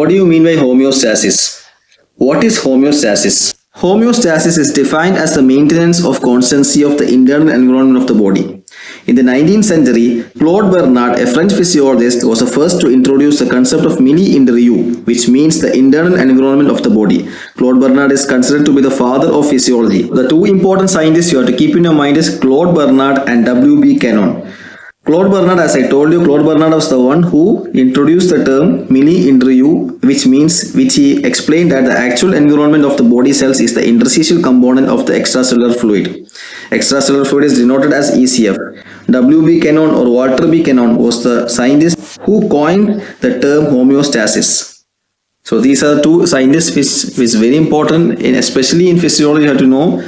What do you mean by homeostasis? What is homeostasis? Homeostasis is defined as the maintenance of constancy of the internal environment of the body. In the 19th century, Claude Bernard, a French physiologist, was the first to introduce the concept of mini-interior, which means the internal environment of the body. Claude Bernard is considered to be the father of physiology. The two important scientists you have to keep in your mind is Claude Bernard and W.B. Cannon. Claude Bernard, as I told you, Claude Bernard was the one who introduced the term mini-interior, which he explained that the actual environment of the body cells is the interstitial component of the extracellular fluid. Extracellular fluid is denoted as ECF. W.B. Cannon or Walter B. Cannon was the scientist who coined the term homeostasis. So these are two scientists which is very important, especially in physiology. You have to know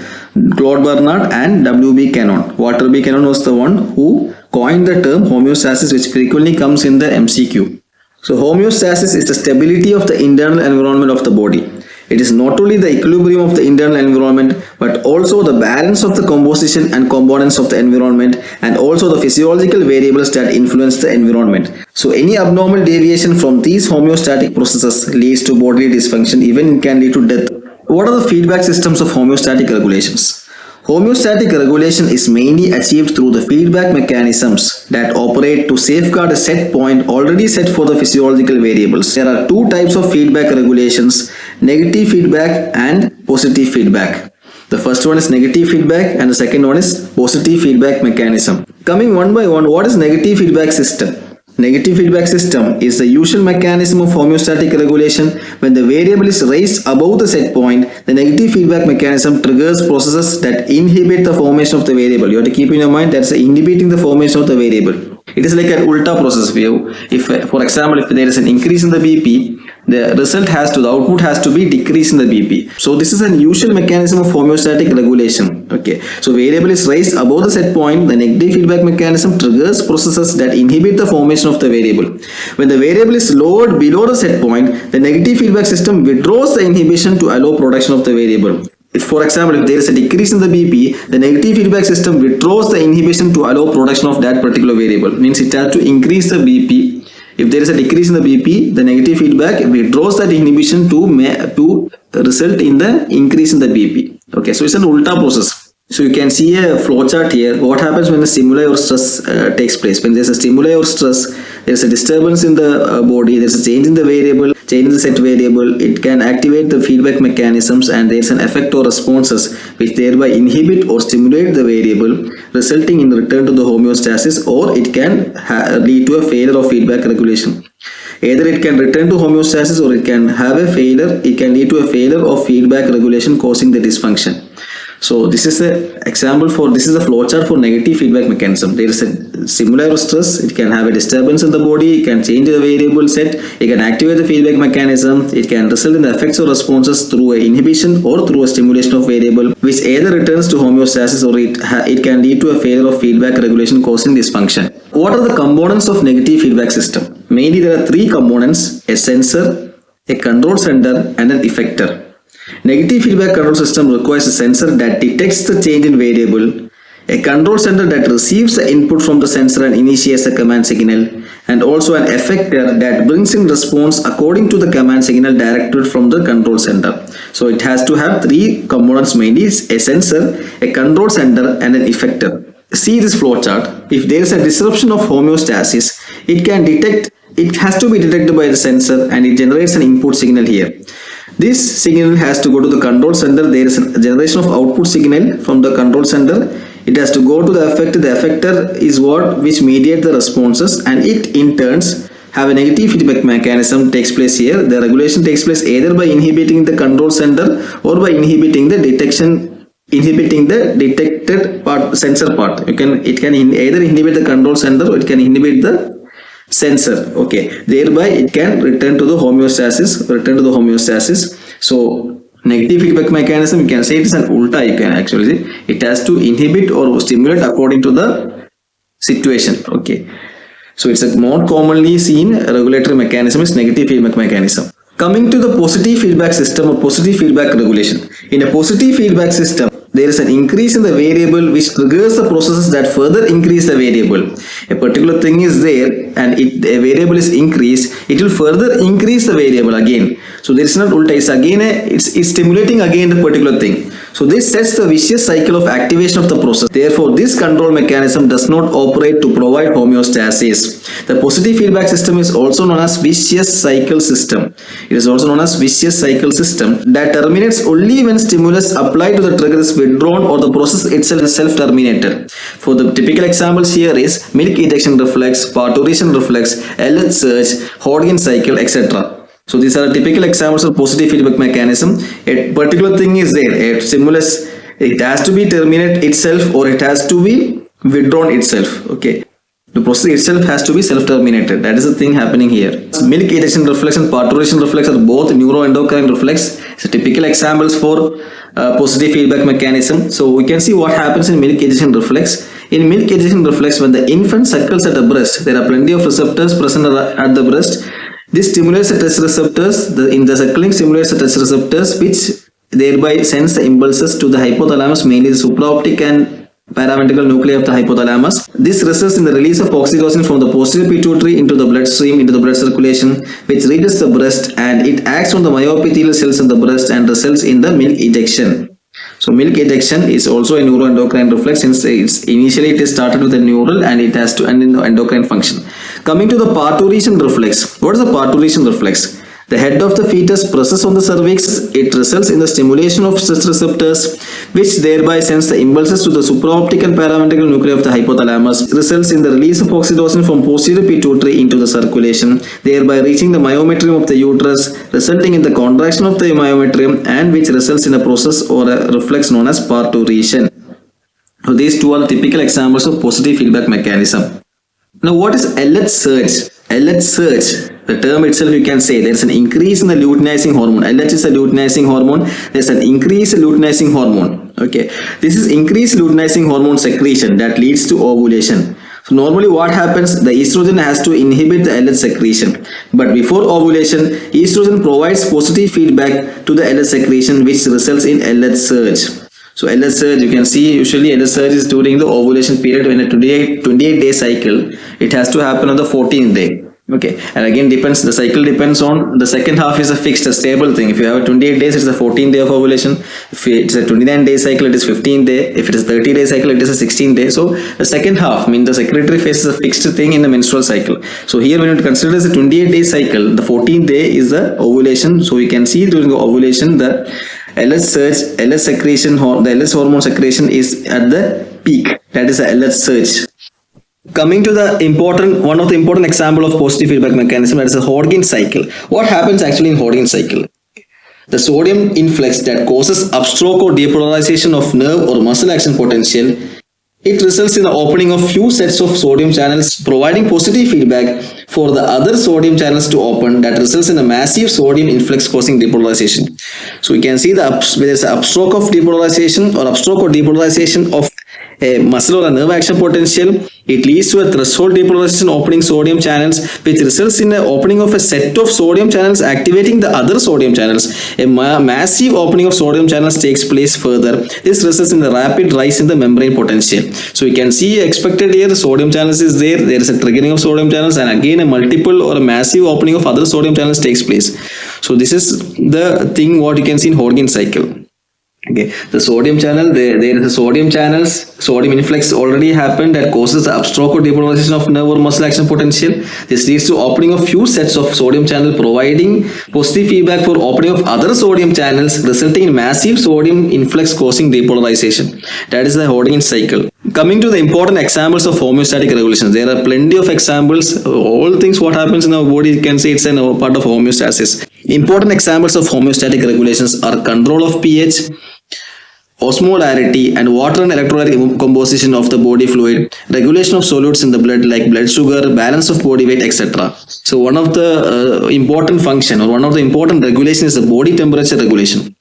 Claude Bernard and W.B. Cannon. Walter B. Cannon was the one who coined the term homeostasis, which frequently comes in the MCQ. So homeostasis is the stability of the internal environment of the body. It is not only the equilibrium of the internal environment, but also the balance of the composition and components of the environment, and also the physiological variables that influence the environment. So any abnormal deviation from these homeostatic processes leads to bodily dysfunction, even can lead to death. What are the feedback systems of homeostatic regulations? Homeostatic regulation is mainly achieved through the feedback mechanisms that operate to safeguard a set point already set for the physiological variables. There are two types of feedback regulations: negative feedback and positive feedback. The first one is negative feedback and the second one is positive feedback mechanism. Coming one by one, what is negative feedback system? Negative feedback system is the usual mechanism of homeostatic regulation. When the variable is raised above the set point, the negative feedback mechanism triggers processes that inhibit the formation of the variable. You have to keep in your mind that's inhibiting the formation of the variable. It is like an ulta process view. If, for example, if there is an increase in the BP, the output has to be decrease in the BP. So this is an usual mechanism of homeostatic regulation. Okay. So variable is raised above the set point, the negative feedback mechanism triggers processes that inhibit the formation of the variable. When the variable is lowered below the set point, the negative feedback system withdraws the inhibition to allow production of the variable. If, for example, if there is a decrease in the BP, the negative feedback system withdraws the inhibition to allow production of that particular variable. Means it has to increase the BP. If there is a decrease in the BP, the negative feedback withdraws that inhibition to result in the increase in the BP. Okay, so it's an ulta process. So you can see a flowchart here. What happens when a stimuli or stress takes place? When there is a stimuli or stress, there is a disturbance in the body, there is a change in the variable, change in the set variable. It can activate the feedback mechanisms and there is an effect or responses which thereby inhibit or stimulate the variable, resulting in return to the homeostasis, or it can lead to a failure of feedback regulation. Either it can return to homeostasis or it can have a failure. It can lead to a failure of feedback regulation causing the dysfunction. So this is the example for, this is a flowchart for negative feedback mechanism. There is a stimuli or stress, it can have a disturbance in the body, it can change the variable set, it can activate the feedback mechanism, it can result in the effects or responses through a inhibition or through a stimulation of variable, which either returns to homeostasis or it can lead to a failure of feedback regulation causing dysfunction. What are the components of negative feedback system? Mainly there are three components: a sensor, a control center, and an effector. Negative feedback control system requires a sensor that detects the change in variable, a control center that receives the input from the sensor and initiates the command signal, and also an effector that brings in response according to the command signal directed from the control center. So it has to have three components mainly: a sensor, a control center, and an effector. See this flowchart. If there is a disruption of homeostasis, it has to be detected by the sensor and it generates an input signal here. This signal has to go to the control center. There is a generation of output signal from the control center. It has to go to the effector. The effector is which mediates the responses, and it in turns have a negative feedback mechanism takes place here. The regulation takes place either by inhibiting the control center or by inhibiting the detected part, sensor part. It can either inhibit the control center or it can inhibit the sensor. Okay, thereby it can return to the homeostasis. So negative feedback mechanism, you can say it is an ulta. You can actually say it has to inhibit or stimulate according to the situation. Okay, so it's a more commonly seen regulatory mechanism is negative feedback mechanism. Coming to the positive feedback system or positive feedback regulation. In a positive feedback system, there is an increase in the variable which triggers the processes that further increase the variable. A particular thing is there, and a variable is increased, it will further increase the variable again. So there is not ulta, it's again it's stimulating again the particular thing. So this sets the vicious cycle of activation of the process. Therefore, this control mechanism does not operate to provide homeostasis. The positive feedback system is also known as vicious cycle system. It is also known as vicious cycle system that terminates only when stimulus applied to the trigger is withdrawn or the process itself is self-terminated. For the typical examples here is milk ejection reflex, parturition reflex, LH surge, Hodgkin cycle, etc. So these are typical examples of positive feedback mechanism. A particular thing is there, a stimulus, it has to be terminated itself or it has to be withdrawn itself. Okay, the process itself has to be self-terminated. That is the thing happening here. Milk ejection reflex and parturition reflex are both neuroendocrine reflex. So typical examples for positive feedback mechanism. So we can see what happens in milk ejection reflex. In milk ejection reflex, when the infant suckles at the breast, there are plenty of receptors present at the breast. This stimulates the touch receptors, in the suckling stimulates the touch receptors, which thereby sends the impulses to the hypothalamus, mainly the supraoptic and paraventricular nuclei of the hypothalamus. This results in the release of oxytocin from the posterior pituitary into the bloodstream, into the blood circulation, which reaches the breast, and it acts on the myoepithelial cells in the breast and results in the milk ejection. So milk ejection is also a neuroendocrine reflex, since initially it is started with a neural and it has to end in the endocrine function. Coming to the parturition reflex. What is the parturition reflex? The head of the fetus presses on the cervix. It results in the stimulation of such receptors, which thereby sends the impulses to the supraoptic and paraventricular nuclei of the hypothalamus. It results in the release of oxytocin from posterior pituitary into the circulation, thereby reaching the myometrium of the uterus, resulting in the contraction of the myometrium, and which results in a process or a reflex known as parturition. So these two are the typical examples of positive feedback mechanism. Now what is LH surge? LH surge, the term itself you can say there is an increase in the luteinizing hormone. LH is a luteinizing hormone. There is an increase in luteinizing hormone. Okay, this is increased luteinizing hormone secretion that leads to ovulation. So normally what happens, the estrogen has to inhibit the LH secretion, but before ovulation, estrogen provides positive feedback to the LH secretion, which results in LH surge. So LH surge, you can see usually LH surge is during the ovulation period. When a 28 day cycle, it has to happen on the 14th day. Okay, and again depends, the cycle depends on, the second half is a fixed, a stable thing. If you have 28 days, it's the 14th day of ovulation. If it's a 29 day cycle, it is 15th day. If it is 30 day cycle, it is a 16th day. So the second half, means the secretory phase, is a fixed thing in the menstrual cycle. So here when you consider as a 28 day cycle, the 14th day is the ovulation. So we can see during the ovulation, the LH surge, LH secretion, the LH hormone secretion is at the peak. That is the LH surge. Coming to the one of the important example of positive feedback mechanism, that is the Hodgkin cycle. What happens actually in Hodgkin cycle? The sodium influx that causes upstroke or depolarization of nerve or muscle action potential, it results in the opening of few sets of sodium channels, providing positive feedback for the other sodium channels to open, that results in a massive sodium influx causing depolarization. So we can see there is an upstroke of depolarization or upstroke or depolarization of a muscle or a nerve action potential. It leads to a threshold depolarization opening sodium channels, which results in the opening of a set of sodium channels activating the other sodium channels. A massive opening of sodium channels takes place further. This results in the rapid rise in the membrane potential. So you can see expected here, the sodium channels is there. There is a triggering of sodium channels, and again a multiple or a massive opening of other sodium channels takes place. So this is the thing what you can see in Hodgkin cycle. Okay, the sodium channel, there is a sodium channels, sodium influx already happened that causes the upstroke or depolarization of nerve or muscle action potential. This leads to opening of few sets of sodium channel, providing positive feedback for opening of other sodium channels, resulting in massive sodium influx causing depolarization. That is the Hodgkin cycle. Coming to the important examples of homeostatic regulations, there are plenty of examples. All things what happens in our body, you can say it's a part of homeostasis. Important examples of homeostatic regulations are control of pH, osmolarity and water and electrolyte composition of the body fluid, regulation of solutes in the blood like blood sugar, balance of body weight, etc. So one of the important function or one of the important regulation is the body temperature regulation.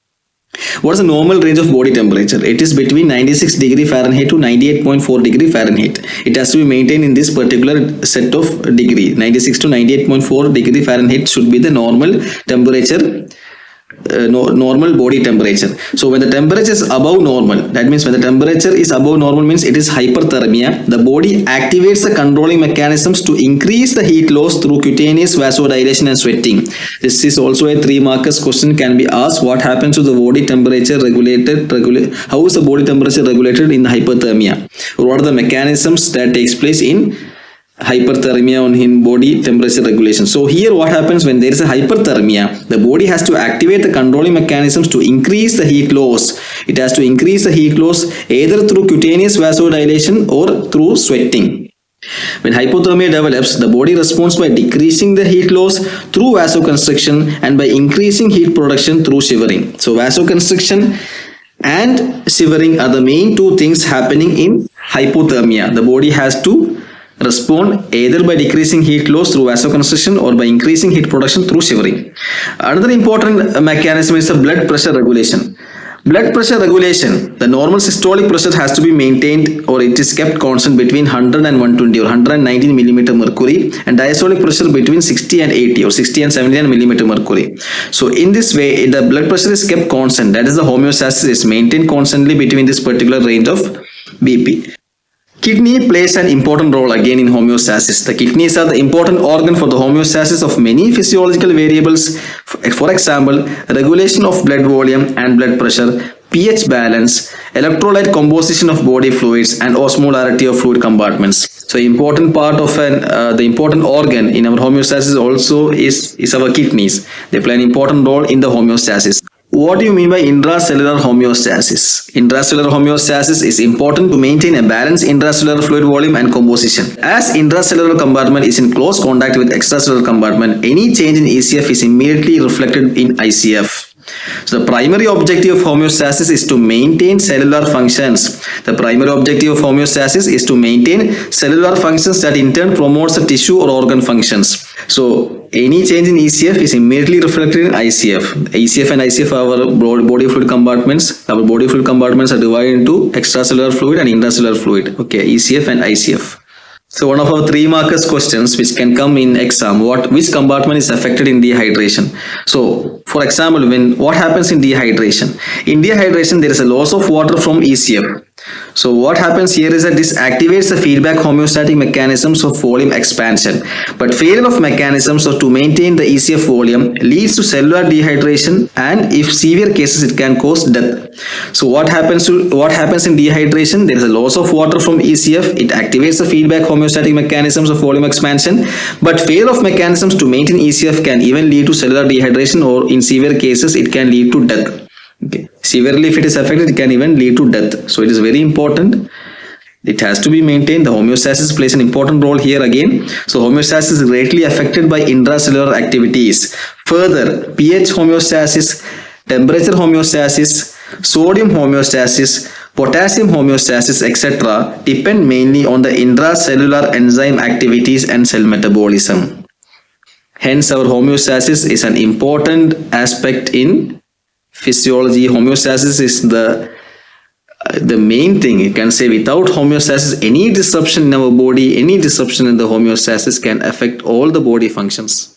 What is the normal range of body temperature? It is between 96 degree Fahrenheit to 98.4 degree Fahrenheit. It has to be maintained in this particular set of degree. 96 to 98.4 degree Fahrenheit should be the normal temperature normal body temperature. So when the temperature is above normal, that means when the temperature is above normal means it is hyperthermia. The body activates the controlling mechanisms to increase the heat loss through cutaneous vasodilation and sweating. This is also a 3 markers question, can be asked. What happens to the body temperature how is the body temperature regulated in hyperthermia? Or what are the mechanisms that takes place in hyperthermia in body temperature regulation? So here what happens when there is a hyperthermia, the body has to activate the controlling mechanisms to increase the heat loss. It has to increase the heat loss either through cutaneous vasodilation or through sweating. When hypothermia develops, the body responds by decreasing the heat loss through vasoconstriction and by increasing heat production through shivering. So vasoconstriction and shivering are the main 2 things happening in hypothermia. The body has to respond either by decreasing heat loss through vasoconstriction or by increasing heat production through shivering. Another important mechanism is the blood pressure regulation. Blood pressure regulation, the normal systolic pressure has to be maintained or it is kept constant between 100 and 120 or 119 millimeter mercury, and diastolic pressure between 60 and 80 or 60 and 79 millimeter mercury. So in this way, the blood pressure is kept constant, that is the homeostasis is maintained constantly between this particular range of BP. Kidney plays an important role again in homeostasis. The kidneys are the important organ for the homeostasis of many physiological variables. For example, regulation of blood volume and blood pressure, pH balance, electrolyte composition of body fluids, and osmolarity of fluid compartments. So important part of the important organ in our homeostasis also is our kidneys. They play an important role in the homeostasis. What do you mean by intracellular homeostasis? Intracellular homeostasis is important to maintain a balanced intracellular fluid volume and composition. As intracellular compartment is in close contact with extracellular compartment, any change in ECF is immediately reflected in ICF. So the primary objective of homeostasis is to maintain cellular functions. The primary objective of homeostasis is to maintain cellular functions that in turn promotes the tissue or organ functions. So any change in ECF is immediately reflected in ICF. ECF and ICF are our body fluid compartments. Our body fluid compartments are divided into extracellular fluid and intracellular fluid. Okay, ECF and ICF. So one of our 3 markers questions which can come in exam, which compartment is affected in dehydration? So for example, what happens in dehydration? In dehydration there is a loss of water from ECF. So what happens here is that this activates the feedback homeostatic mechanisms of volume expansion, but failure of mechanisms to maintain the ECF volume leads to cellular dehydration, and if severe cases it can cause death. So what happens in dehydration? There is a loss of water from ECF. It activates the feedback homeostatic mechanisms of volume expansion, but failure of mechanisms to maintain ECF can even lead to cellular dehydration, or in severe cases it can lead to death. Okay. Severely, if it is affected, it can even lead to death. So it is very important. It has to be maintained. The homeostasis plays an important role here again. So homeostasis is greatly affected by intracellular activities. Further, pH homeostasis, temperature homeostasis, sodium homeostasis, potassium homeostasis, etc. depend mainly on the intracellular enzyme activities and cell metabolism. Hence, our homeostasis is an important aspect in physiology. Homeostasis is the main thing. You can say without homeostasis, any disruption in our body, any disruption in the homeostasis can affect all the body functions.